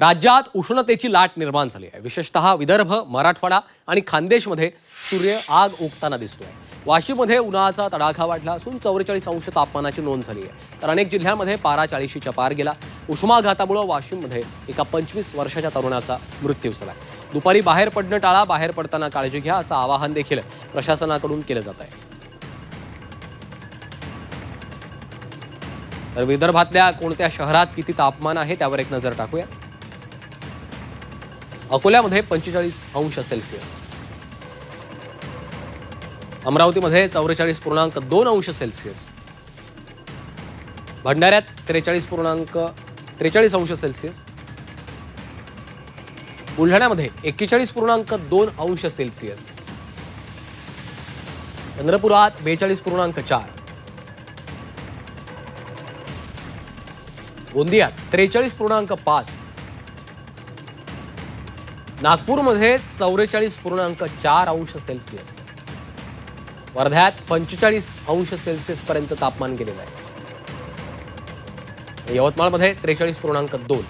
राज्यात उष्णतेची लाट निर्माण झाली आहे। विशेषतः विदर्भ, मराठवाडा आणि खानदेशमध्ये सूर्य आग ओकताना दिसतोय। वाशिममध्ये उन्हाचा तडाखा वाढला असून 44 अंश तापमानाची नोंद झाली आहे। तर अनेक जिल्ह्यांमध्ये पारा 40च्या पार गेला। उष्माघातामुळे वाशिममध्ये एका 25 वर्षाच्या तरुणाचा मृत्यू झाला। दुपारी बाहेर पडणं टाळा, बाहेर पडताना काळजी घ्या असं आवाहन देखील प्रशासनाकडून केलं जात आहे। तर विदर्भातल्या कोणत्या शहरात किती तापमान आहे त्यावर एक नजर टाकूया। अकोल्यामध्ये 45 अंश सेल्सिअस, अमरावतीमध्ये 44.2 अंश सेल्सिअस, भंडाऱ्यात 43 अंश सेल्सिअस, बुलढाण्यामध्ये 41.2 अंश सेल्सिअस, चंद्रपुरात 42.4, गोंदियात 43.5, नागपूरमध्ये 44.4 अंश सेल्सिअस, वर्ध्यात 45 अंश सेल्सिअस पर्यंत तापमान गेलेलं आहे। यवतमाळमध्ये 43.2